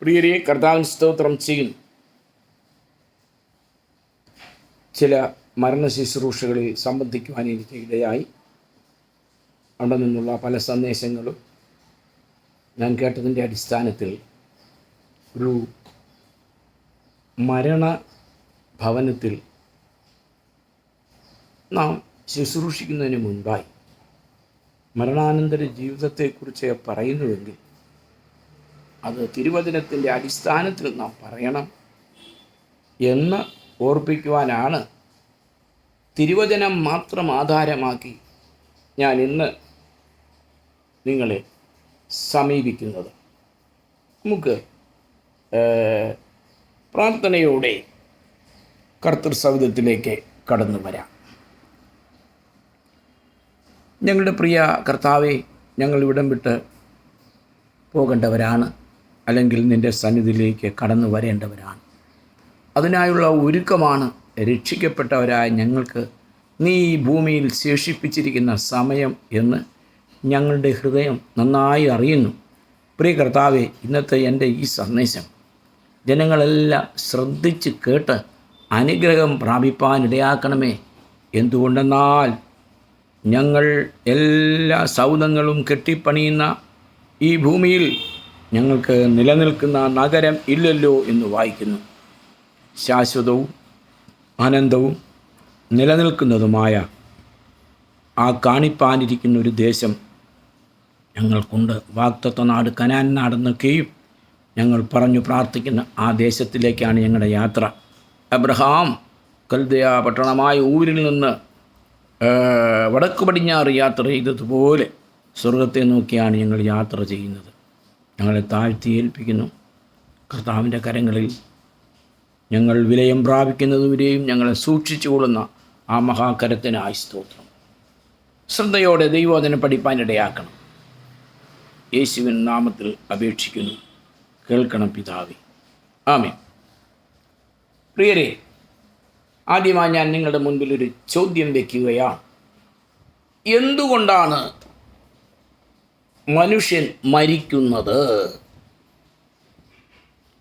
പ്രിയരെ, കർത്താവിൻ സ്തോത്രം ചെയ്യുന്നു. ചില മരണ ശുശ്രൂഷകളിൽ സംബന്ധിക്കുവാൻ എനിക്ക് ഇടയായി. അവിടെ നിന്നുള്ള പല സന്ദേശങ്ങളും ഞാൻ കേട്ടതിൻ്റെ അടിസ്ഥാനത്തിൽ ഒരു മരണ ഭവനത്തിൽ നാം ശുശ്രൂഷിക്കുന്നതിന് മുൻപായി മരണാനന്തര ജീവിതത്തെക്കുറിച്ച് പറയുന്നുവെങ്കിൽ അത് തിരുവചനത്തിൻ്റെ അടിസ്ഥാനത്തിൽ നാം പറയണം എന്ന് ഓർപ്പിക്കുവാനാണ് തിരുവചനം മാത്രം ആധാരമാക്കി ഞാൻ ഇന്ന് നിങ്ങളെ സമീപിക്കുന്നത്. നമുക്ക് പ്രാർത്ഥനയോടെ കർത്തൃസവിധത്തിലേക്ക് കടന്നു വരാം. ഞങ്ങളുടെ പ്രിയ കർത്താവെ, ഞങ്ങൾ ഇവിടം വിട്ട് പോകേണ്ടവരാണ്, അല്ലെങ്കിൽ നിൻ്റെ സന്നിധിയിലേക്ക് കടന്നു വരേണ്ടവരാണ്. അതിനായുള്ള ഒരുക്കമാണ് രക്ഷിക്കപ്പെട്ടവരായ ഞങ്ങൾക്ക് നീ ഈ ഭൂമിയിൽ ശേഷിപ്പിച്ചിരിക്കുന്ന സമയം എന്ന് ഞങ്ങളുടെ ഹൃദയം നന്നായി അറിയുന്നു. പ്രിയ കർത്താവെ, ഇന്നത്തെ എൻ്റെ ഈ സന്ദേശം ജനങ്ങളെല്ലാം ശ്രദ്ധിച്ച് കേട്ട് അനുഗ്രഹം പ്രാപിപ്പാനിടയാക്കണമേ. എന്തുകൊണ്ടെന്നാൽ ഞങ്ങൾ എല്ലാ സൗധങ്ങളും കെട്ടിപ്പണിയുന്ന ഈ ഭൂമിയിൽ ഞങ്ങൾക്ക് നിലനിൽക്കുന്ന നഗരം ഇല്ലല്ലോ എന്ന് വായിക്കുന്നു. ശാശ്വതവും അനന്തവും നിലനിൽക്കുന്നതുമായ ആ കാണിപ്പാനിരിക്കുന്ന ഒരു ദേശം ഞങ്ങൾക്കുണ്ട്. വാഗ്ദത്ത നാട്, കനാൻ നാടെന്നൊക്കെയും ഞങ്ങൾ പറഞ്ഞു പ്രാർത്ഥിക്കുന്ന ആ ദേശത്തിലേക്കാണ് ഞങ്ങളുടെ യാത്ര. അബ്രഹാം കൽദയ പട്ടണമായ ഊരിൽ നിന്ന് വടക്ക് പടിഞ്ഞാറ് യാത്ര ചെയ്തതുപോലെ സ്വർഗത്തെ നോക്കിയാണ് ഞങ്ങൾ യാത്ര ചെയ്യുന്നത്. ഞങ്ങളെ താഴ്ത്തി ഏൽപ്പിക്കുന്നു. കർത്താവിൻ്റെ കരങ്ങളിൽ ഞങ്ങൾ വിലയം പ്രാപിക്കുന്നതുവരെയും ഞങ്ങളെ സൂക്ഷിച്ചുകൊള്ളുന്ന ആ മഹാകരത്തിനായി സ്തോത്രം. ശ്രദ്ധയോടെ ദൈവവചനം പഠിപ്പാനിടയാക്കണം. യേശുവിൻ നാമത്തിൽ അപേക്ഷിക്കുന്നു, കേൾക്കണം പിതാവേ, ആമേൻ. പ്രിയരെ, ആദ്യമായി ഞാൻ നിങ്ങളുടെ മുൻപിൽ ഒരു ചോദ്യം വയ്ക്കുകയാണ്. എന്തുകൊണ്ടാണ് മനുഷ്യൻ മരിക്കുന്നത്?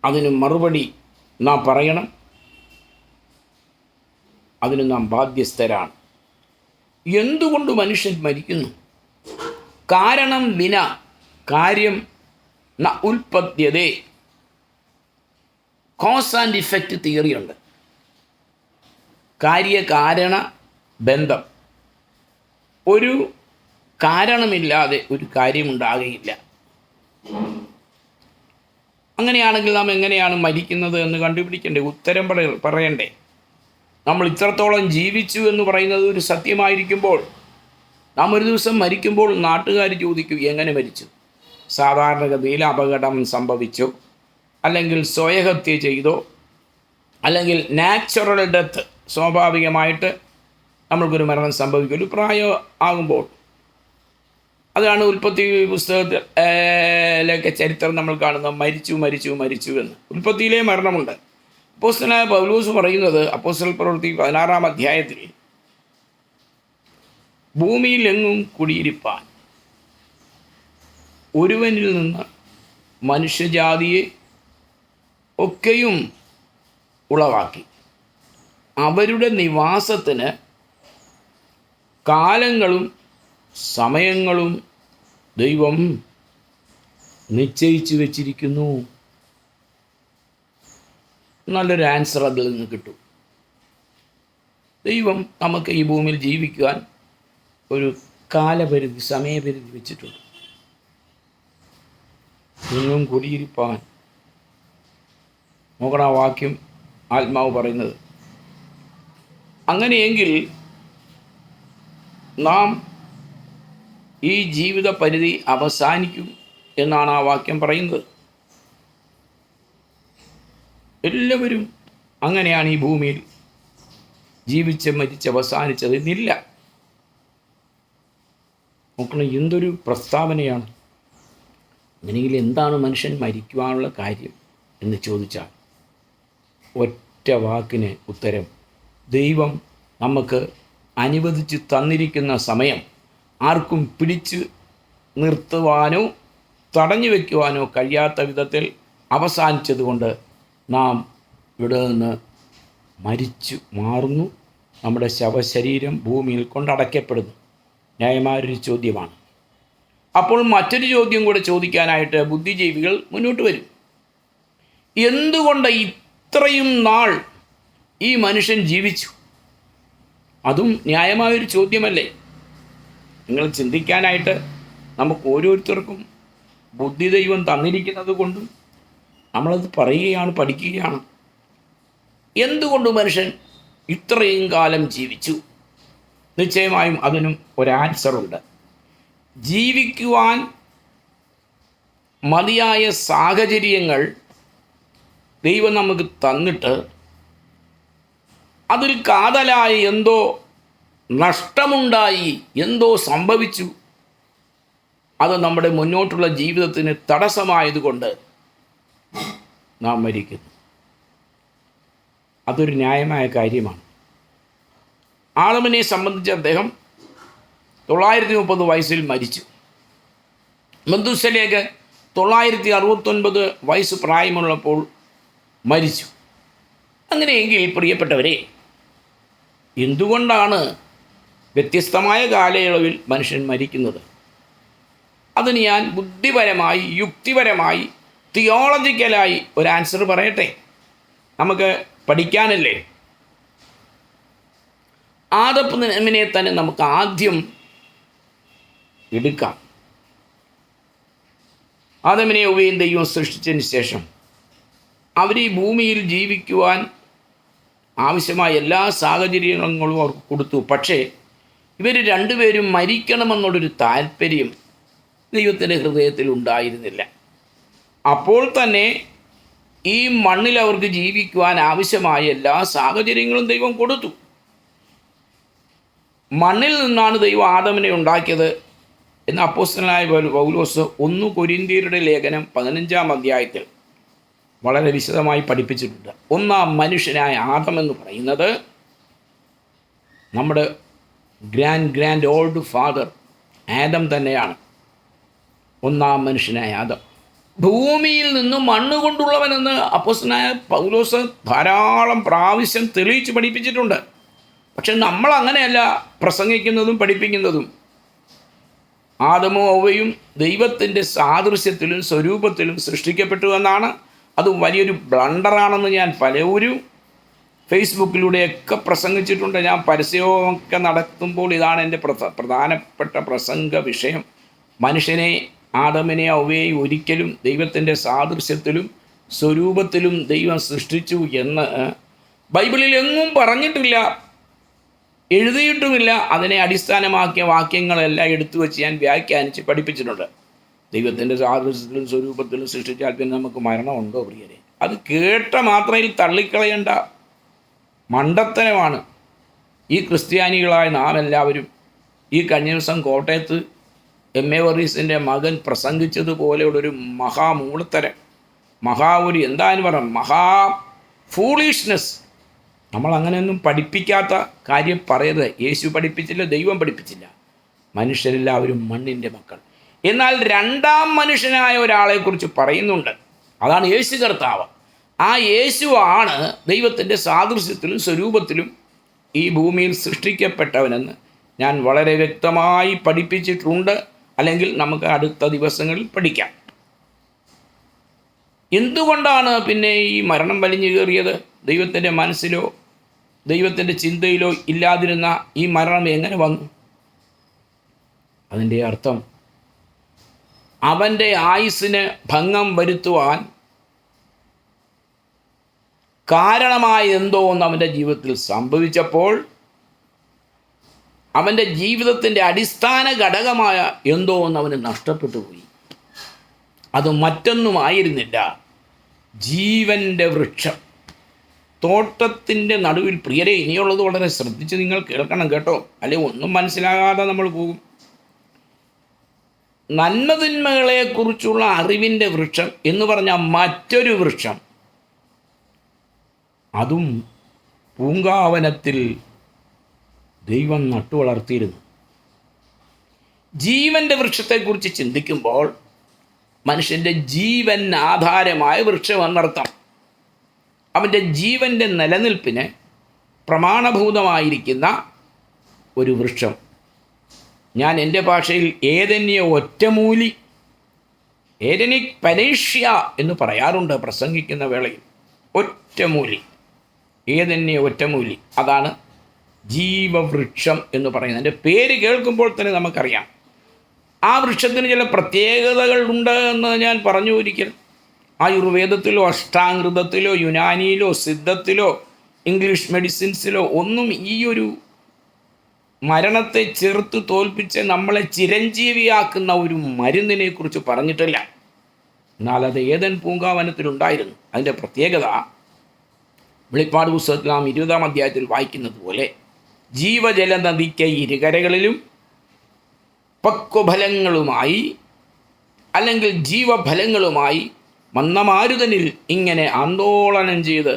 അതിന് മറുപടി നാം പറയണം. അതിന് നാം ബാധ്യസ്ഥരാണ്. എന്തുകൊണ്ട് മനുഷ്യൻ മരിക്കുന്നു? കാരണം വിന കാര്യം ന ഉൽപദ്യതേ. കോസ് ആൻഡ് ഇഫക്റ്റ് തിയറിയുണ്ട്. കാര്യകാരണ ബന്ധം. ഒരു കാരണമില്ലാതെ ഒരു കാര്യമുണ്ടാകുകയില്ല. അങ്ങനെയാണെങ്കിൽ നാം എങ്ങനെയാണ് മരിക്കുന്നത് എന്ന് കണ്ടുപിടിക്കേണ്ടേ? ഉത്തരം പറയണ്ടേ? നമ്മൾ ഇത്രത്തോളം ജീവിച്ചു എന്ന് പറയുന്നത് ഒരു സത്യമായിരിക്കുമ്പോൾ നാം ഒരു ദിവസം മരിക്കുമ്പോൾ നാട്ടുകാർ ചോദിക്കും, എങ്ങനെ മരിച്ചു? സാധാരണഗതിയിൽ അപകടം സംഭവിച്ചോ, അല്ലെങ്കിൽ സ്വയഹത്യ ചെയ്തോ, അല്ലെങ്കിൽ നാച്ചുറൽ ഡെത്ത്, സ്വാഭാവികമായിട്ട് നമ്മൾക്കൊരു മരണം സംഭവിക്കും ഒരു പ്രായം ആകുമ്പോൾ. അതാണ് ഉൽപ്പത്തി പുസ്തകത്തിലൊക്കെ ചരിത്രം നമ്മൾ കാണുന്നത്, മരിച്ചു മരിച്ചു മരിച്ചു എന്ന്. ഉൽപ്പത്തിയിലെ മരണമുണ്ട്. അപ്പോസ്തലനായ പൗലോസ് പറയുന്നത് അപ്പോസ്തല പ്രവൃത്തി 16-ാം അധ്യായത്തിൽ, ഭൂമിയിലെങ്ങും കുടിയിരിപ്പാൻ ഒരുവനിൽ നിന്ന് മനുഷ്യജാതിയെ ഒക്കെയും ഉളവാക്കി അവരുടെ നിവാസത്തിന് കാലങ്ങളും സമയങ്ങളും ദൈവം നിശ്ചയിച്ചു വച്ചിരിക്കുന്നു. നല്ലൊരു ആൻസർ അതിൽ നിന്ന് കിട്ടും. ദൈവം നമുക്ക് ഈ ഭൂമിയിൽ ജീവിക്കുവാൻ ഒരു കാലപരിധി, സമയപരിധി വെച്ചിട്ടുണ്ട്. എങ്ങും കുടിയിരിപ്പാൻ. നോക്കണ വാക്യം ആത്മാവ് പറയുന്നത്. അങ്ങനെയെങ്കിൽ നാം ഈ ജീവിത പരിധി അവസാനിക്കും എന്നാണ് ആ വാക്യം പറയുന്നത്. എല്ലാവരും അങ്ങനെയാണ് ഈ ഭൂമിയിൽ ജീവിച്ച് മരിച്ച് അവസാനിച്ചത് എന്നില്ല. നോക്കണം, എന്തൊരു പ്രസ്താവനയാണ്. അങ്ങനെയെങ്കിൽ എന്താണ് മനുഷ്യൻ മരിക്കുവാനുള്ള കാര്യം എന്ന് ചോദിച്ചാൽ ഒറ്റ വാക്കിന് ഉത്തരം, ദൈവം നമുക്ക് അനുവദിച്ച് തന്നിരിക്കുന്ന സമയം ആർക്കും പിടിച്ച് നിർത്തുവാനോ തടഞ്ഞു വയ്ക്കുവാനോ കഴിയാത്ത വിധത്തിൽ അവസാനിച്ചതുകൊണ്ട് നാം ഇവിടെ നിന്ന് മരിച്ചു മാറുന്നു. നമ്മുടെ ശവശരീരം ഭൂമിയിൽ കൊണ്ടടയ്ക്കപ്പെടുന്നു. ന്യായമായൊരു ചോദ്യമാണ്. അപ്പോൾ മറ്റൊരു ചോദ്യം കൂടെ ചോദിക്കാനായിട്ട് ബുദ്ധിജീവികൾ മുന്നോട്ട് വരും. എന്തുകൊണ്ട് ഇത്രയും നാൾ ഈ മനുഷ്യൻ ജീവിച്ചു? അതും ന്യായമായൊരു ചോദ്യമല്ലേ? നിങ്ങൾ ചിന്തിക്കാനായിട്ട് നമുക്ക് ഓരോരുത്തർക്കും ബുദ്ധി ദൈവം തന്നിരിക്കുന്നത് കൊണ്ടും നമ്മളത് പറയുകയാണ്, പഠിക്കുകയാണ്. എന്തുകൊണ്ട് മനുഷ്യൻ ഇത്രയും കാലം ജീവിച്ചു? നിശ്ചയമായും അതിനും ഒരു ആൻസറുണ്ട്. ജീവിക്കുവാൻ മതിയായ സാഹചര്യങ്ങൾ ദൈവം നമുക്ക് തന്നിട്ട് അതിൽ കാതലായ എന്തോ നഷ്ടമുണ്ടായി, എന്തോ സംഭവിച്ചു, അത് നമ്മുടെ മുന്നോട്ടുള്ള ജീവിതത്തിന് തടസ്സമായതുകൊണ്ട് നാം മരിക്കുന്നു. അതൊരു ന്യായമായ കാര്യമാണ്. ആദമിനെ സംബന്ധിച്ച് അദ്ദേഹം 930 വയസ്സിൽ മരിച്ചു. മെഥൂശലഹ് 969 വയസ്സ് പ്രായമുള്ളപ്പോൾ മരിച്ചു. അങ്ങനെയെങ്കിൽ പ്രിയപ്പെട്ടവരെ, എന്തുകൊണ്ടാണ് വ്യത്യസ്തമായ കാലയളവിൽ മനുഷ്യൻ മരിക്കുന്നത്? അതിന് ഞാൻ ബുദ്ധിപരമായി, യുക്തിപരമായി, തിയോളജിക്കലായി ഒരു ആൻസർ പറയട്ടെ. നമുക്ക് പഠിക്കാനല്ലേ. ആദമിനെ തന്നെ നമുക്ക് ആദ്യം എടുക്കാം. ആദമിനെ ഹവ്വയും ദൈവം സൃഷ്ടിച്ചതിന് ശേഷം അവർ ഈ ഭൂമിയിൽ ജീവിക്കുവാൻ ആവശ്യമായ എല്ലാ സാഹചര്യങ്ങളും അവർക്ക് കൊടുത്തു. പക്ഷേ ഇവർ രണ്ടുപേരും മരിക്കണമെന്നുള്ളൊരു താല്പര്യം ദൈവത്തിൻ്റെ ഹൃദയത്തിൽ ഉണ്ടായിരുന്നില്ല. അപ്പോൾ തന്നെ ഈ മണ്ണിൽ അവർക്ക് ജീവിക്കുവാൻ ആവശ്യമായ എല്ലാ സാഹചര്യങ്ങളും ദൈവം കൊടുത്തു. മണ്ണിൽ നിന്നാണ് ദൈവം ആദമിനെ ഉണ്ടാക്കിയത് എന്ന് അപ്പോസ്തലനായ പൗലോസ് 1 കൊരിന്ത്യരുടെ ലേഖനം 15-ാം അധ്യായത്തിൽ വളരെ വിശദമായി പഠിപ്പിച്ചിട്ടുണ്ട്. ഒന്നാം മനുഷ്യനായ ആദം എന്ന് പറയുന്നത് നമ്മുടെ ഗ്രാൻഡ് ഓൾഡ് ഫാദർ ആദം തന്നെയാണ്. ഒന്നാം മനുഷ്യനായ ആദം ഭൂമിയിൽ നിന്ന് മണ്ണ് കൊണ്ടുള്ളവനെന്ന് അപ്പോസ്തലനായ പൗലോസ് ധാരാളം പ്രാവശ്യം തെളിയിച്ച് പഠിപ്പിച്ചിട്ടുണ്ട്. പക്ഷെ നമ്മൾ അങ്ങനെയല്ല പ്രസംഗിക്കുന്നതും പഠിപ്പിക്കുന്നതും. ആദമും ഹവ്വയും ദൈവത്തിൻ്റെ സാദൃശ്യത്തിലും സ്വരൂപത്തിലും സൃഷ്ടിക്കപ്പെട്ടു എന്നാണ്. അത് വലിയൊരു ബ്ലണ്ടറാണെന്ന് ഞാൻ പലരും ഫേസ്ബുക്കിലൂടെയൊക്കെ പ്രസംഗിച്ചിട്ടുണ്ട്. ഞാൻ പരസ്യമൊക്കെ നടത്തുമ്പോൾ ഇതാണ് എൻ്റെ പ്രധാനപ്പെട്ട പ്രസംഗ വിഷയം. മനുഷ്യനെ, ആദമിനെ ഹവ്വയെയും ഒരിക്കലും ദൈവത്തിൻ്റെ സാദൃശ്യത്തിലും സ്വരൂപത്തിലും ദൈവം സൃഷ്ടിച്ചു എന്ന് ബൈബിളിൽ എങ്ങും പറഞ്ഞിട്ടില്ല, എഴുതിയിട്ടുമില്ല. അതിനെ അടിസ്ഥാനമാക്കിയ വാക്യങ്ങളെല്ലാം എടുത്തു വെച്ച് ഞാൻ വ്യാഖ്യാനിച്ച് പഠിപ്പിച്ചിട്ടുണ്ട്. ദൈവത്തിൻ്റെ സാദൃശ്യത്തിലും സ്വരൂപത്തിലും സൃഷ്ടിച്ചാൽ പിന്നെ നമുക്ക് മരണമുണ്ടോ പ്രിയരെ? അത് കേട്ട മാത്രയിൽ തള്ളിക്കളയേണ്ട മണ്ടത്തരമാണ്. ഈ ക്രിസ്ത്യാനികളായ നാം എല്ലാവരും ഈ കഴിഞ്ഞ ദിവസം കോട്ടയത്ത് MA വർഗീസിൻ്റെ മകൻ പ്രസംഗിച്ചതുപോലെയുള്ളൊരു മഹാമൂളത്തരം, ഒരു എന്താന്ന് പറയാം, ഫൂളിഷ്നെസ്. നമ്മൾ അങ്ങനെയൊന്നും പഠിപ്പിക്കാത്ത കാര്യം പറയരുത്. യേശു പഠിപ്പിച്ചില്ല, ദൈവം പഠിപ്പിച്ചില്ല. മനുഷ്യരെല്ലാവരും മണ്ണിൻ്റെ മക്കൾ. എന്നാൽ രണ്ടാം മനുഷ്യനായ ഒരാളെക്കുറിച്ച് പറയുന്നുണ്ട്. അതാണ് യേശു കർത്താവ്. ആ യേശുവാണ് ദൈവത്തിൻ്റെ സാദൃശ്യത്തിലും സ്വരൂപത്തിലും ഈ ഭൂമിയിൽ സൃഷ്ടിക്കപ്പെട്ടവനെന്ന് ഞാൻ വളരെ വ്യക്തമായി പഠിപ്പിച്ചിട്ടുണ്ട്. അല്ലെങ്കിൽ നമുക്ക് അടുത്ത ദിവസങ്ങളിൽ പഠിക്കാം. എന്തുകൊണ്ടാണ് പിന്നെ ഈ മരണം വലിഞ്ഞു കയറിയത്? ദൈവത്തിൻ്റെ മനസ്സിലോ ദൈവത്തിൻ്റെ ചിന്തയിലോ ഇല്ലാതിരുന്ന ഈ മരണം എങ്ങനെ വന്നു? അതിൻ്റെ അർത്ഥം അവൻ്റെ ആയുസ്സിന് ഭംഗം വരുത്തുവാൻ കാരണമായ എന്തോ ഒന്ന് അവൻ്റെ ജീവിതത്തിൽ സംഭവിച്ചപ്പോൾ അവൻ്റെ ജീവിതത്തിൻ്റെ അടിസ്ഥാന ഘടകമായ എന്തോ ഒന്ന് അവന് നഷ്ടപ്പെട്ടു പോയി. അത് മറ്റൊന്നുമായിരുന്നില്ല, ജീവൻ്റെ വൃക്ഷം. തോട്ടത്തിൻ്റെ നടുവിൽ, പ്രിയരെ ഇനിയുള്ളത് വളരെ ശ്രദ്ധിച്ച് നിങ്ങൾ കേൾക്കണം കേട്ടോ, അല്ലെങ്കിൽ ഒന്നും മനസ്സിലാകാതെ നമ്മൾ പോകും. നന്മതിന്മകളെക്കുറിച്ചുള്ള അറിവിൻ്റെ വൃക്ഷം എന്ന് പറഞ്ഞ മറ്റൊരു വൃക്ഷം, അതും പൂങ്കാവനത്തിൽ ദൈവം നട്ടുവളർത്തിയിരുന്നു. ജീവൻ്റെ വൃക്ഷത്തെക്കുറിച്ച് ചിന്തിക്കുമ്പോൾ മനുഷ്യൻ്റെ ജീവൻ ആധാരമായ വൃക്ഷം എന്നർത്ഥം. അവൻ്റെ ജീവൻ്റെ നിലനിൽപ്പിന് പ്രമാണഭൂതമായിരിക്കുന്ന ഒരു വൃക്ഷം. ഞാൻ എൻ്റെ ഭാഷയിൽ ഏതന്യ ഒറ്റമൂലി, ഏതനിക് പനേഷ്യ എന്ന് പറയാറുണ്ട് പ്രസംഗിക്കുന്ന വേളയിൽ. ഒറ്റമൂലി, ഏതന്യ ഒറ്റമൂലി, അതാണ് ജീവവൃക്ഷം എന്ന് പറയുന്നത്. എൻ്റെ പേര് കേൾക്കുമ്പോൾ തന്നെ നമുക്കറിയാം ആ വൃക്ഷത്തിന് ചില പ്രത്യേകതകൾ ഉണ്ട് എന്ന് ഞാൻ പറഞ്ഞു ഒരിക്കൽ. ആയുർവേദത്തിലോ അഷ്ടാംഗൃതത്തിലോ യുനാനിയിലോ സിദ്ധത്തിലോ ഇംഗ്ലീഷ് മെഡിസിൻസിലോ ഒന്നും ഈ ഒരു മരണത്തെ ചെറുത്ത് തോൽപ്പിച്ച് നമ്മളെ ചിരഞ്ജീവിയാക്കുന്ന ഒരു മരുന്നിനെ കുറിച്ച് പറഞ്ഞിട്ടില്ല. എന്നാൽ അത് ഏദൻ പൂങ്കാവനത്തിലുണ്ടായിരുന്നു. അതിൻ്റെ പ്രത്യേകത വെളിപ്പാട് പുസ്തകത്തിൽ നാം 20-ാം അധ്യായത്തിൽ വായിക്കുന്നത് പോലെ ജീവജല നദിക്ക് ഇരുകരകളിലും പക്വഫലങ്ങളുമായി അല്ലെങ്കിൽ ജീവഫലങ്ങളുമായി മന്ദമാരുതനിൽ ഇങ്ങനെ ആന്തോളനം ചെയ്ത്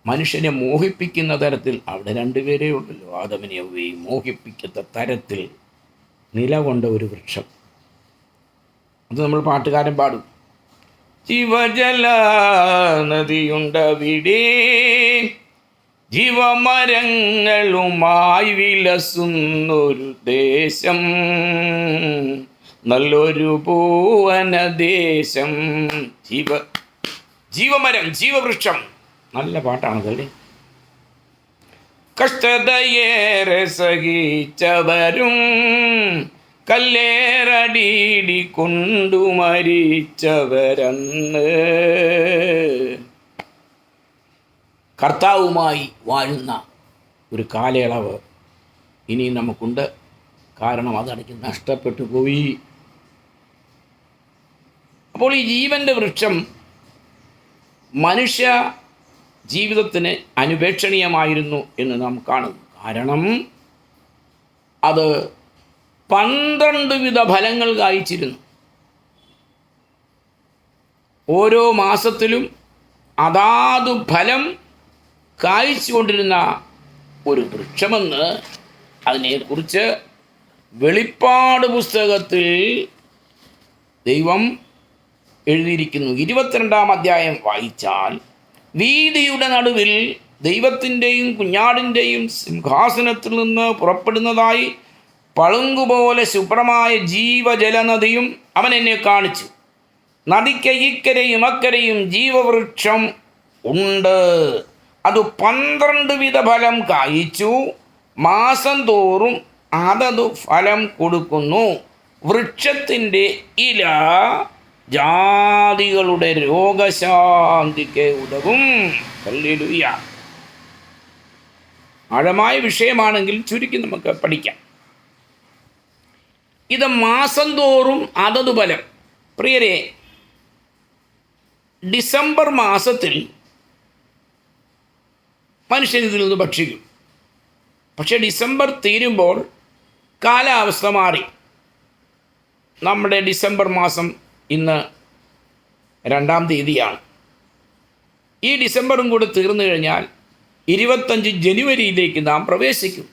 മനുഷ്യനെ മോഹിപ്പിക്കുന്ന തരത്തിൽ, അവിടെ രണ്ടുപേരേ ഉള്ളല്ലോ, ആദമിനെ ഹവ്വയെയും മോഹിപ്പിക്കുന്ന തരത്തിൽ നിലകൊണ്ട ഒരു വൃക്ഷം. അത് നമ്മൾ പാട്ടുകാരൻ പാടും. ജീവജല നദിയുണ്ടവിടെ, ജീവമരങ്ങളുമായി വിലസുന്നൊരു ദേശം, നല്ലൊരു ഭുവനദേശം. ജീവമരം, ജീവവൃക്ഷം, നല്ല പാട്ടാണതല്ലേ. കഷ്ടതയേറെ സഹിച്ചവരും കല്ലേറടീടി കൊണ്ടു മരിച്ചവരന്ന് കർത്താവുമായി വാഴുന്ന ഒരു കാലയളവ് ഇനി നമുക്കുണ്ട്. കാരണം അതടയ്ക്ക് നഷ്ടപ്പെട്ടു പോയി. അപ്പോൾ ഈ ജീവൻ്റെ വൃക്ഷം മനുഷ്യ ജീവിതത്തിന് അനുപേക്ഷണീയമായിരുന്നു എന്ന് നാം കാണുന്നു. കാരണം അത് 12 വിധ ഫലങ്ങൾ കായ്ച്ചിരുന്നു. ഓരോ മാസത്തിലും അതാതു ഫലം കായ്ച്ചുകൊണ്ടിരുന്ന ഒരു വൃക്ഷമെന്ന് അതിനെക്കുറിച്ച് വെളിപ്പാട് പുസ്തകത്തിൽ ദൈവം എഴുതിയിരിക്കുന്നു. 22-ാം അധ്യായം വായിച്ചാൽ വീഥിയുടെ നടുവിൽ ദൈവത്തിൻ്റെയും കുഞ്ഞാടിൻ്റെയും സിംഹാസനത്തിൽ നിന്ന് പുറപ്പെടുന്നതായി പളുങ്കുപോലെ ശുഭ്രമായ ജീവജലനദിയും അവൻ എന്നെ കാണിച്ചു. നദിക്ക് ഇക്കരയും അക്കരയും ജീവവൃക്ഷം ഉണ്ട്. അത് 12 വിധ ഫലം കായ്ച്ചു. മാസം തോറും അതത് ഫലം കൊടുക്കുന്നു. വൃക്ഷത്തിൻ്റെ ഇല ജാതികളുടെ രോഗശാന്തിക്ക് ഉതകും. ഹല്ലേലൂയ. ആഴമായ വിഷയമാണെങ്കിൽ ചുരുക്കി നമുക്ക് പഠിക്കാം. ഇത് മാസം തോറും അതത് ഫലം. പ്രിയരെ, ഡിസംബർ മാസത്തിൽ മനുഷ്യൻ ഇതിൽ നിന്ന് ഭക്ഷിക്കും. പക്ഷേ ഡിസംബർ തീരുമ്പോൾ കാലാവസ്ഥ മാറി. നമ്മുടെ ഡിസംബർ മാസം ഇന്ന് 2-ാം തീയതിയാണ്. ഈ ഡിസംബറും കൂടെ തീർന്നു കഴിഞ്ഞാൽ 25 ജനുവരിയിലേക്ക് നാം പ്രവേശിക്കും.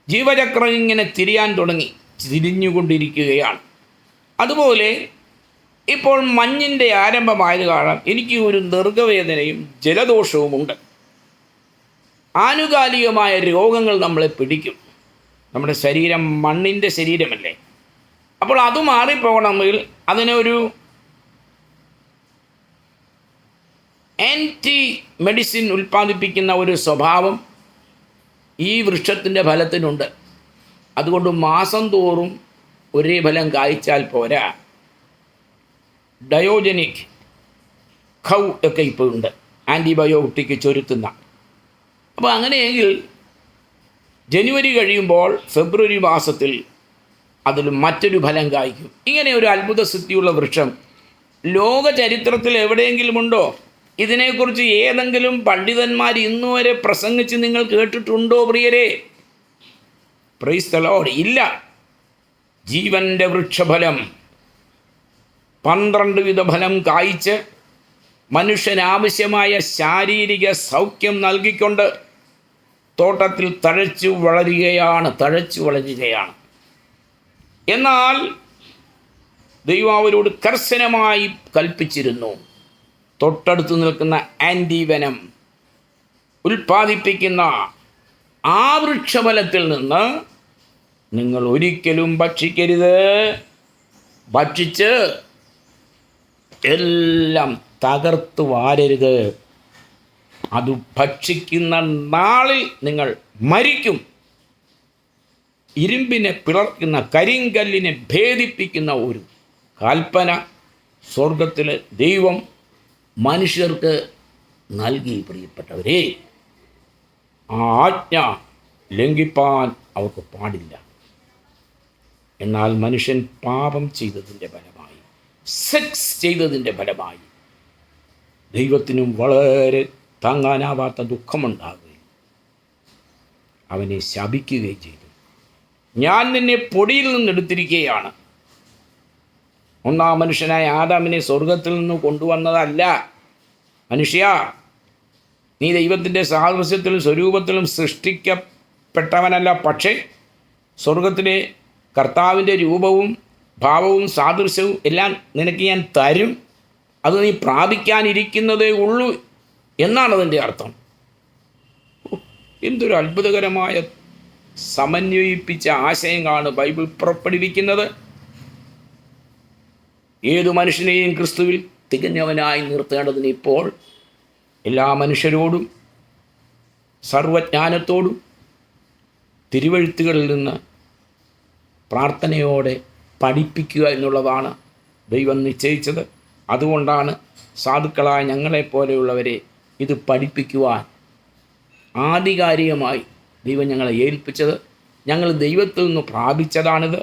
ജീവചക്രം ഇങ്ങനെ തിരിയാൻ തുടങ്ങി, തിരിഞ്ഞുകൊണ്ടിരിക്കുകയാണ്. അതുപോലെ ഇപ്പോൾ മഞ്ഞിൻ്റെ ആരംഭമായത് കാരണം എനിക്ക് ഒരു നെറുകവേദനയും ജലദോഷവുമുണ്ട്. ആനുകാലികമായ രോഗങ്ങൾ നമ്മളെ പിടിക്കും. നമ്മുടെ ശരീരം മണ്ണിൻ്റെ ശരീരമല്ലേ. അപ്പോൾ അത് മാറിപ്പോകണമെങ്കിൽ അതിനൊരു ആൻറ്റി മെഡിസിൻ ഉൽപ്പാദിപ്പിക്കുന്ന ഒരു സ്വഭാവം ഈ വൃക്ഷത്തിൻ്റെ ഫലത്തിനുണ്ട്. അതുകൊണ്ട് മാസം തോറും ഒരേ ഫലം കായ്ച്ചാൽ പോരാ. ഡയോജനിക് ഖൗ ഒക്കെ ഇപ്പോൾ ഉണ്ട്, ആൻറ്റിബയോട്ടിക് ചൊരുത്തുന്ന. അപ്പോൾ അങ്ങനെയെങ്കിൽ ജനുവരി കഴിയുമ്പോൾ ഫെബ്രുവരി മാസത്തിൽ അതിൽ മറ്റൊരു ഫലം കായ്ക്കും. ഇങ്ങനെ ഒരു അത്ഭുത സിദ്ധിയുള്ള വൃക്ഷം ലോക ചരിത്രത്തിൽ എവിടെയെങ്കിലും ഉണ്ടോ? ഇതിനെക്കുറിച്ച് ഏതെങ്കിലും പണ്ഡിതന്മാർ ഇന്നുവരെ പ്രസംഗിച്ച് നിങ്ങൾ കേട്ടിട്ടുണ്ടോ പ്രിയരെ? Praise the Lord. ഇല്ല. ജീവൻ്റെ വൃക്ഷഫലം 12 വിധ ഫലം കായ്ച്ച് മനുഷ്യനാവശ്യമായ ശാരീരിക സൗഖ്യം നൽകിക്കൊണ്ട് തോട്ടത്തിൽ തഴച്ചു വളരുകയാണ്. എന്നാൽ ദൈവം അവരോട് കർശനമായി കൽപ്പിച്ചിരുന്നു. തൊട്ടടുത്ത് നിൽക്കുന്ന ആൻറ്റിവെനം ഉൽപ്പാദിപ്പിക്കുന്ന ആ വൃക്ഷഫലത്തിൽ നിന്ന് നിങ്ങൾ ഒരിക്കലും ഭക്ഷിക്കരുത്. ഭക്ഷിച്ച് എല്ലാം തകർത്ത് വാരരുത്. അത് ഭക്ഷിക്കുന്ന നാളിൽ നിങ്ങൾ മരിക്കും. ഇരുമ്പിനെ പിളർക്കുന്ന, കരിങ്കല്ലിനെ ഭേദിപ്പിക്കുന്ന ഒരു കൽപ്പന സ്വർഗത്തിൽ ദൈവം മനുഷ്യർക്ക് നൽകി. പ്രിയപ്പെട്ടവരെ, ആ ആജ്ഞ ലംഘിപ്പാൻ അവർക്ക് പാടില്ല. എന്നാൽ മനുഷ്യൻ പാപം ചെയ്തതിൻ്റെ ഫലമായി, സെക്സ് ചെയ്തതിൻ്റെ ഫലമായി ദൈവത്തിനും വളരെ താങ്ങാനാവാത്ത ദുഃഖമുണ്ടാകുകയും അവനെ ശപിക്കുകയും ചെയ്തു. ഞാൻ നിന്നെ പൊടിയിൽ നിന്നെടുത്തിരിക്കുകയാണ്. ഒന്നാം മനുഷ്യനായ ആദാമിനെ സ്വർഗത്തിൽ നിന്ന് കൊണ്ടുവന്നതല്ല. മനുഷ്യ, നീ ദൈവത്തിൻ്റെ സാദൃശ്യത്തിലും സ്വരൂപത്തിലും സൃഷ്ടിക്കപ്പെട്ടവനല്ല. പക്ഷേ സ്വർഗത്തിലെ കർത്താവിൻ്റെ രൂപവും ഭാവവും സാദൃശ്യവും എല്ലാം നിനക്ക് ഞാൻ തരും. അത് നീ പ്രാപിക്കാനിരിക്കുന്നതേ ഉള്ളൂ എന്നാണ് അതിൻ്റെ അർത്ഥം. എന്തൊരു അത്ഭുതകരമായ സമന്വയിപ്പിച്ച ആശയങ്ങളാണ് ബൈബിൾ പുറപ്പെടുവിക്കുന്നത്. ഏതു മനുഷ്യനെയും ക്രിസ്തുവിൽ തികഞ്ഞവനായി നിർത്തേണ്ടതിന് ഇപ്പോൾ എല്ലാ മനുഷ്യരോടും സർവജ്ഞാനത്തോടും തിരുവെഴുത്തുകളിൽ നിന്ന് പ്രാർത്ഥനയോടെ പഠിപ്പിക്കുക എന്നുള്ളതാണ് ദൈവം നിശ്ചയിച്ചത്. അതുകൊണ്ടാണ് സാധുക്കളായ ഞങ്ങളെപ്പോലെയുള്ളവരെ ഇത് പഠിപ്പിക്കുവാൻ ആധികാരികമായി ദൈവം ഞങ്ങളെ ഏൽപ്പിച്ചത്. ഞങ്ങൾ ദൈവത്തിൽ നിന്ന് പ്രാപിച്ചതാണിത്.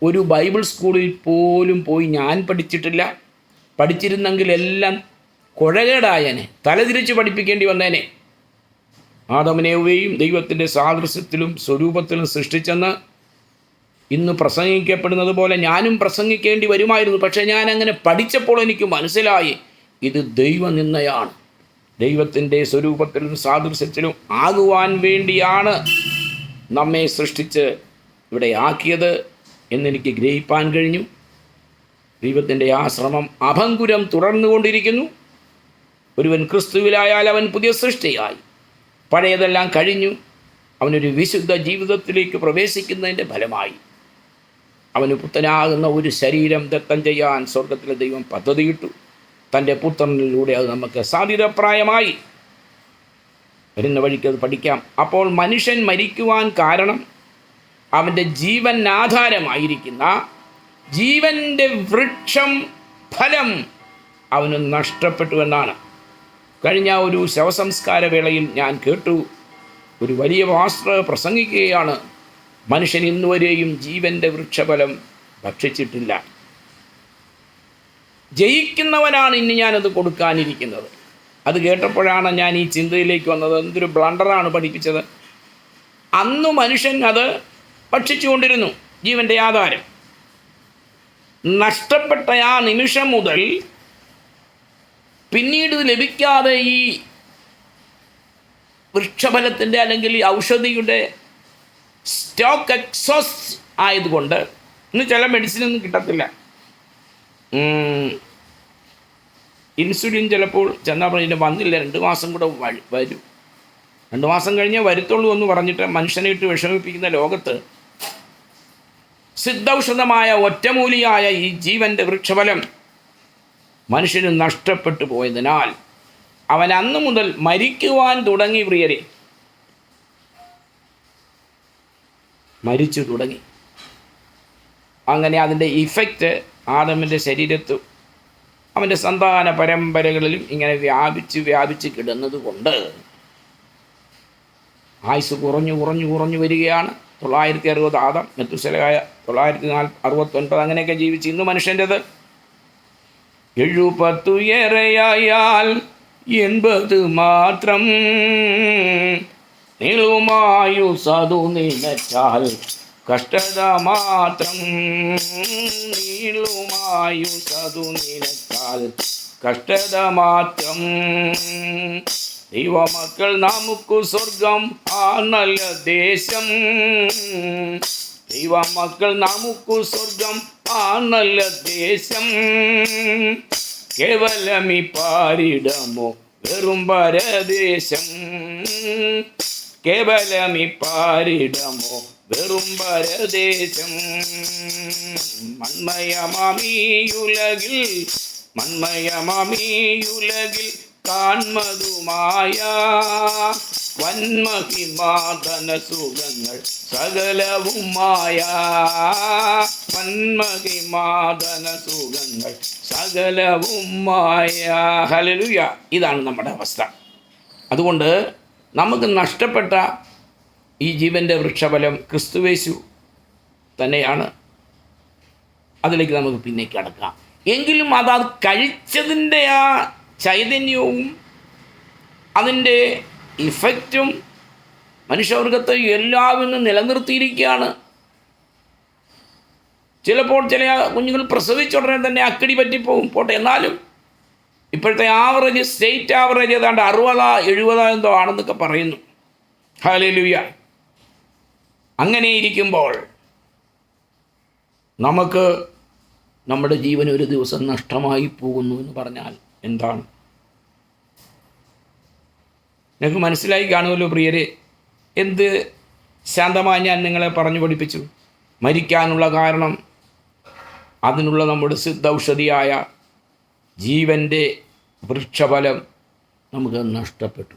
ഒരു ബൈബിൾ സ്കൂളിൽ പോലും പോയി ഞാൻ പഠിച്ചിട്ടില്ല. പഠിച്ചിരുന്നെങ്കിൽ എല്ലാം കുഴകേടായനെ, തലതിരിച്ച് പഠിപ്പിക്കേണ്ടി വന്നേനെ. ആദമിനെയും ദൈവത്തിൻ്റെ സാദൃശ്യത്തിലും സ്വരൂപത്തിലും സൃഷ്ടിച്ചെന്ന് ഇന്ന് പ്രസംഗിക്കപ്പെടുന്നത് പോലെ ഞാനും പ്രസംഗിക്കേണ്ടി വരുമായിരുന്നു. പക്ഷേ ഞാൻ അങ്ങനെ പഠിച്ചപ്പോൾ എനിക്ക് മനസ്സിലായി, ഇത് ദൈവനിന്ദയാണ്. ദൈവത്തിൻ്റെ സ്വരൂപത്തിലും സാദൃശ്യത്തിലും ആകുവാൻ വേണ്ടിയാണ് നമ്മെ സൃഷ്ടിച്ച് ഇവിടെ ആക്കിയത് എന്നെനിക്ക് ഗ്രഹിപ്പാൻ കഴിഞ്ഞു. ദൈവത്തിൻ്റെ ആ ശ്രമം അഭംഗുരം തുടർന്നുകൊണ്ടിരിക്കുന്നു. ഒരുവൻ ക്രിസ്തുവിലായാൽ അവൻ പുതിയ സൃഷ്ടിയായി. പഴയതെല്ലാം കഴിഞ്ഞു. അവനൊരു വിശുദ്ധ ജീവിതത്തിലേക്ക് പ്രവേശിക്കുന്നതിൻ്റെ ഫലമായി അവന് പുത്തനാകുന്ന ഒരു ശരീരം ദത്തം ചെയ്യാൻ സ്വർഗത്തിലെ ദൈവം പദ്ധതിയിട്ടു. തൻ്റെ പുത്രനിലൂടെ അത് നമുക്ക് സാധ്യതപ്രായമായി. വരുന്ന വഴിക്ക് അത് പഠിക്കാം. അപ്പോൾ മനുഷ്യൻ മരിക്കുവാൻ കാരണം അവൻ്റെ ജീവനാധാരമായിരിക്കുന്ന ജീവൻ്റെ വൃക്ഷം ഫലം അവന് നഷ്ടപ്പെട്ടു എന്നാണ്. കഴിഞ്ഞ ഒരു ശവസംസ്കാര വേളയിൽ ഞാൻ കേട്ടു, ഒരു വലിയ പാസ്റ്റർ പ്രസംഗിക്കുകയാണ്, മനുഷ്യൻ ഇന്നുവരെയും ജീവൻ്റെ വൃക്ഷഫലം ഭക്ഷിച്ചിട്ടില്ല. ജയിക്കുന്നവനാണ് ഇനി ഞാനത് കൊടുക്കാനിരിക്കുന്നത്. അത് കേട്ടപ്പോഴാണ് ഞാൻ ഈ ചിന്തയിലേക്ക് വന്നത്. എന്തൊരു ബ്ലണ്ടറാണ് പഠിപ്പിച്ചത്. അന്ന് മനുഷ്യൻ അത് ഭക്ഷിച്ചുകൊണ്ടിരുന്നു, ജീവൻ്റെ ആധാരം. നഷ്ടപ്പെട്ട ആ നിമിഷം മുതൽ പിന്നീട് ലഭിക്കാതെ ഈ വൃക്ഷഫലത്തിൻ്റെ അല്ലെങ്കിൽ ഈ ഔഷധിയുടെ സ്റ്റോക്ക് എക്സോസ്റ്റ് ആയതുകൊണ്ട് ഇന്ന് ചില മെഡിസിനൊന്നും കിട്ടത്തില്ല. ഇൻസുലിൻ ചിലപ്പോൾ ചെന്നാൽ പറഞ്ഞിട്ട് വന്നില്ല, 2 മാസം കൂടെ വരും, 2 മാസം കഴിഞ്ഞേ വരുത്തുള്ളൂ എന്ന് പറഞ്ഞിട്ട് മനുഷ്യനെ ഇട്ട് വിഷമിപ്പിക്കുന്ന ലോകത്ത് സിദ്ധൌഷധമായ ഒറ്റമൂലിയായ ഈ ജീവൻ്റെ വൃക്ഷഫലം മനുഷ്യന് നഷ്ടപ്പെട്ടു പോയതിനാൽ അവൻ അന്ന് മുതൽ മരിക്കുവാൻ തുടങ്ങി. പ്രിയരെ, മരിച്ചു തുടങ്ങി. അങ്ങനെ അതിൻ്റെ ഇഫക്റ്റ് ആദമിൻ്റെ ശരീരത്തും അവൻ്റെ സന്താന പരമ്പരകളിലും ഇങ്ങനെ വ്യാപിച്ച് കിടന്നത് കൊണ്ട് ആയുസ് കുറഞ്ഞു വരികയാണ്. 960 ആദം, മെത്തുസലഹായ 969, അങ്ങനെയൊക്കെ ജീവിച്ച് ഇന്ന് മനുഷ്യൻ്റെത് 70 ഏറെയായാൽ 80 മാത്രം. നീളുമായുസതു നിലച്ചാൽ കഷ്ടത മാത്രം. നീളുമായുസതു നിലച്ചാൽ കഷ്ടത മാത്രം. ദൈവമക്കൾ നമുക്ക് സ്വർഗം ആ നല്ല ദേശം. ദൈവമക്കൾ നമുക്ക് സ്വർഗം ആ നല്ല ദേശം കേവലമി പാരിടമോ വെറും പരദേശം, കേവലമി പാരിടമോ വെറും പരദേശം. മൺമയമാമിയുലകിൽ മൺമയമാമിയുലകിൽ കാൺമതുമായ വന്മഹിമാധന സുഖങ്ങൾ സകലവും മായ, വന്മഹിമാധന സുഖങ്ങൾ സകലവും മായ. ഹല്ലേലൂയ. ഇതാണ് നമ്മുടെ അവസ്ഥ. അതുകൊണ്ട് നമുക്ക് നഷ്ടപ്പെട്ട ഈ ജീവൻ്റെ വൃക്ഷഫലം ക്രിസ്തുവേശു തന്നെയാണ്. അതിലേക്ക് നമുക്ക് പിന്നെ കടക്കാം. എങ്കിലും അത് കഴിച്ചതിൻ്റെ ആ ചൈതന്യവും അതിൻ്റെ ഇഫക്റ്റും മനുഷ്യവർഗത്തെ എല്ലാവരും നിലനിർത്തിയിരിക്കുകയാണ്. ചിലപ്പോൾ ചില കുഞ്ഞുങ്ങൾ പ്രസവിച്ച ഉടനെ തന്നെ അക്കടി പറ്റിപ്പോവും, പോട്ടെ. എന്നാലും ഇപ്പോഴത്തെ ആവറേജ്, സ്റ്റേറ്റ് ആവറേജ് ഏതാണ്ട് 60-70 എന്തോ ആണെന്നൊക്കെ പറയുന്നു. ഹല്ലേലൂയ. അങ്ങനെ ഇരിക്കുമ്പോൾ നമുക്ക് നമ്മുടെ ജീവൻ ഒരു ദിവസം നഷ്ടമായി പോകുന്നു എന്ന് പറഞ്ഞാൽ എന്താണ്? നിങ്ങൾക്ക് മനസ്സിലായി കാണുമല്ലോ പ്രിയരെ. എന്ത് ശാന്തമായി ഞാൻ നിങ്ങളെ പറഞ്ഞു പഠിപ്പിച്ചു. മരിക്കാനുള്ള കാരണം അതിനുള്ള നമ്മുടെ സിദ്ധൌഷധിയായ ജീവൻ്റെ വൃക്ഷഫലം നമുക്ക് നഷ്ടപ്പെട്ടു.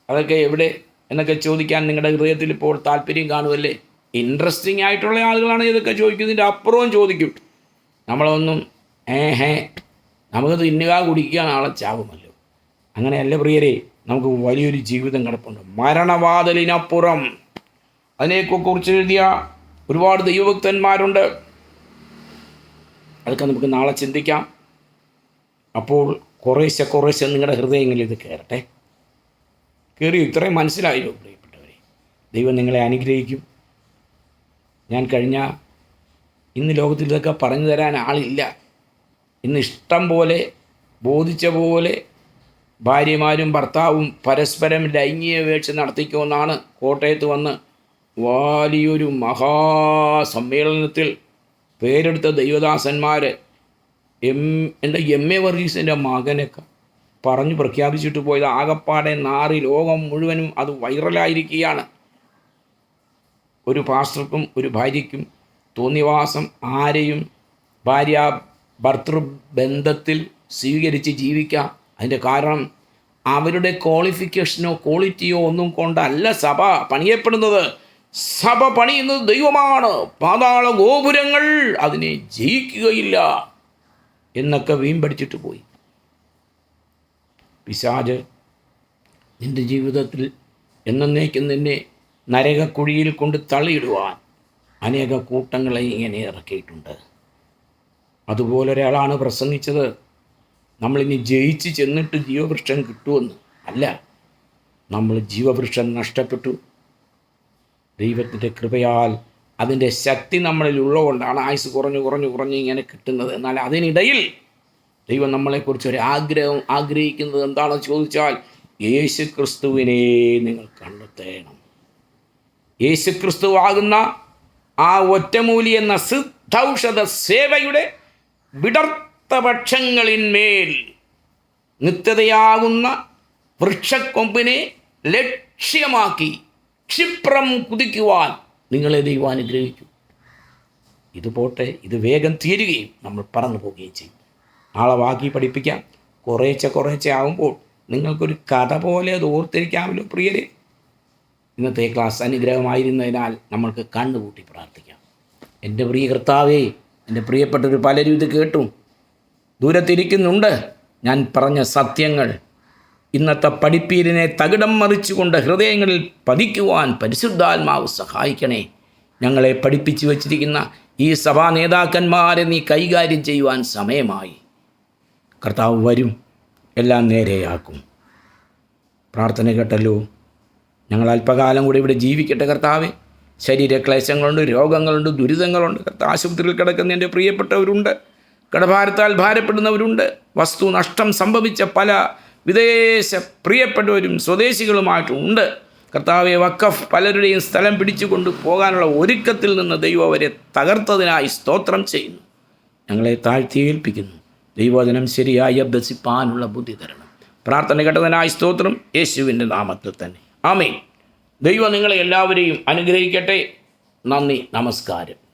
അതൊക്കെ എവിടെ എന്നൊക്കെ ചോദിക്കാൻ നിങ്ങളുടെ ഹൃദയത്തിൽ ഇപ്പോൾ താല്പര്യം കാണുമല്ലേ? ഇൻട്രസ്റ്റിംഗ് ആയിട്ടുള്ള ആളുകളാണ് ഇതൊക്കെ ചോദിക്കുന്നതിൻ്റെ അപ്പുറവും ചോദിക്കും. നമ്മളൊന്നും നമുക്ക് തിന്നുക കുടിക്കുക നാളെ ചാവുമല്ലോ. അങ്ങനെയല്ല പ്രിയരെ, നമുക്ക് വലിയൊരു ജീവിതം കിടപ്പുണ്ട്. മരണവാതിലിനപ്പുറം അതിനെക്കുറിച്ച് എഴുതിയ ഒരുപാട് ദൈവഭക്തന്മാരുണ്ട്. അതൊക്കെ നമുക്ക് നാളെ ചിന്തിക്കാം. അപ്പോൾ കുറേശ്ശെ നിങ്ങളുടെ ഹൃദയങ്ങളിൽ ഇത് കയറട്ടെ. കയറി ഇത്രയും മനസ്സിലായല്ലോ പ്രിയപ്പെട്ടവരെ. ദൈവം നിങ്ങളെ അനുഗ്രഹിക്കും. ഞാൻ ഇന്ന് ലോകത്തിൽ ഇതൊക്കെ പറഞ്ഞു തരാൻ ആളില്ല. ഇന്ന് ഇഷ്ടം പോലെ ബോധിച്ച പോലെ ഭാര്യമാരും ഭർത്താവും പരസ്പരം ലൈംഗിക വീഴ്ച നടത്തിക്കുമെന്നാണ് കോട്ടയത്ത് വന്ന് വലിയൊരു മഹാസമ്മേളനത്തിൽ പേരെടുത്ത ദൈവദാസന്മാർ എൻ്റെ MA വർഗീസിൻ്റെ മകനൊക്കെ പറഞ്ഞു പ്രഖ്യാപിച്ചിട്ട് പോയത്. ആകപ്പാടെ നാറി ലോകം മുഴുവനും അത് വൈറലായിരിക്കുകയാണ്. ഒരു പാസ്റ്റർക്കും ഒരു ഭാര്യയ്ക്കും തോന്നിവാസം ആരെയും ഭാര്യ ഭർത്തൃബന്ധത്തിൽ സ്വീകരിച്ച് ജീവിക്കാം. അതിൻ്റെ കാരണം അവരുടെ ക്വാളിഫിക്കേഷനോ ക്വാളിറ്റിയോ ഒന്നും കൊണ്ടല്ല സഭ പണിയപ്പെടുന്നത്. സഭ പണിയുന്നത് ദൈവമാണ്. പാതാള ഗോപുരങ്ങൾ അതിനെ ജയിക്കുകയില്ല എന്നൊക്കെ വീമ്പടിച്ചിട്ട് പോയി. പിശാച് നിൻ്റെ ജീവിതത്തിൽ എന്നേക്കും നിന്നെ നരകക്കുഴിയിൽ കൊണ്ട് തള്ളിയിടുവാൻ അനേക കൂട്ടങ്ങളെ ഇങ്ങനെ ഇറക്കിയിട്ടുണ്ട്. അതുപോലെ ഒരാളാണ് പ്രസംഗിച്ചത്, നമ്മളിനി ജയിച്ച് ചെന്നിട്ട് ജീവവൃക്ഷം കിട്ടുമെന്ന്. അല്ല, നമ്മൾ ജീവവൃക്ഷം നഷ്ടപ്പെട്ടു. ദൈവത്തിൻ്റെ കൃപയാൽ അതിൻ്റെ ശക്തി നമ്മളിൽ ഉള്ളതുകൊണ്ടാണ് ആയുസ് കുറഞ്ഞ് ഇങ്ങനെ കിട്ടുന്നത്. എന്നാൽ അതിനിടയിൽ ദൈവം നമ്മളെക്കുറിച്ച് ഒരു ആഗ്രഹിക്കുന്നത് എന്താണെന്ന് ചോദിച്ചാൽ, യേശു ക്രിസ്തുവിനെ നിങ്ങൾ കണ്ടെത്തണം. യേശു ക്രിസ്തുവാകുന്ന ആ ഒറ്റമൂലി എന്ന സിദ്ധൌഷധ സേവയുടെ വിടർത്ത പക്ഷങ്ങളിന്മേൽ നിത്യതയാകുന്ന വൃക്ഷക്കൊമ്പിനെ ലക്ഷ്യമാക്കി ക്ഷിപ്രം കുതിക്കുവാൻ നിങ്ങളെ ദൈവം അനുഗ്രഹിക്കും. ഇത് പോട്ടെ, ഇത് വേഗം തീരുകയും നമ്മൾ പറന്നു പോവുകയും ചെയ്യും. നാളെ ബാക്കി പഠിപ്പിക്കാം. കുറേശ്ശെ ആകുമ്പോൾ നിങ്ങൾക്കൊരു കഥ പോലെ അത് ഓർത്തിരിക്കാമല്ലോ പ്രിയരെ. ഇന്നത്തെ ക്ലാസ് അനുഗ്രഹമായിരുന്നതിനാൽ നമ്മൾക്ക് കണ്ണുകൂട്ടി പ്രാർത്ഥിക്കാം. എൻ്റെ പ്രിയ കർത്താവേ, എൻ്റെ പ്രിയപ്പെട്ടവർ പലരും ഇത് കേട്ടു ദൂരത്തിരിക്കുന്നുണ്ട്. ഞാൻ പറഞ്ഞ സത്യങ്ങൾ ഇന്നത്തെ പഠിപ്പീരിനെ തകിടം മറിച്ചുകൊണ്ട് ഹൃദയങ്ങളിൽ പതിക്കുവാൻ പരിശുദ്ധാത്മാവ് സഹായിക്കണേ. ഞങ്ങളെ പഠിപ്പിച്ചു വച്ചിരിക്കുന്ന ഈ സഭാ നേതാക്കന്മാരെ നീ കൈകാര്യം ചെയ്യുവാൻ സമയമായി. കർത്താവ് വരും, എല്ലാം നേരെയാക്കും. പ്രാർത്ഥന കേട്ടല്ലോ. ഞങ്ങൾ അല്പകാലം കൂടി ഇവിടെ ജീവിക്കട്ടെ കർത്താവേ. ശരീരക്ലേശങ്ങളുണ്ട്, രോഗങ്ങളുണ്ട്, ദുരിതങ്ങളുണ്ട്. ആശുപത്രിയിൽ കിടക്കുന്ന എൻ്റെ പ്രിയപ്പെട്ടവരുണ്ട്, കടഭാരത്താൽ ഭാരപ്പെടുന്നവരുണ്ട്, വസ്തു നഷ്ടം സംഭവിച്ച പല വിദേശ പ്രിയപ്പെട്ടവരും സ്വദേശികളുമായിട്ടും ഉണ്ട്. കർത്താവെ, വഖഫ് പലരുടെയും സ്ഥലം പിടിച്ചുകൊണ്ട് പോകാനുള്ള ഒരുക്കത്തിൽ നിന്ന് ദൈവം അവരെ തകർത്തതിനായി സ്തോത്രം ചെയ്യുന്നു. ഞങ്ങളെ താഴ്ത്തി ഏൽപ്പിക്കുന്നു. ദൈവവചനം ശരിയായി അഭ്യസിപ്പാനുള്ള ബുദ്ധി തരണം. പ്രാർത്ഥന കേട്ടതിനായി സ്തോത്രം, യേശുവിൻ്റെ നാമത്തിൽ തന്നെ. ആമേൻ. ദൈവം നിങ്ങളെ എല്ലാവരെയും അനുഗ്രഹിക്കട്ടെ. നന്ദി, നമസ്കാരം.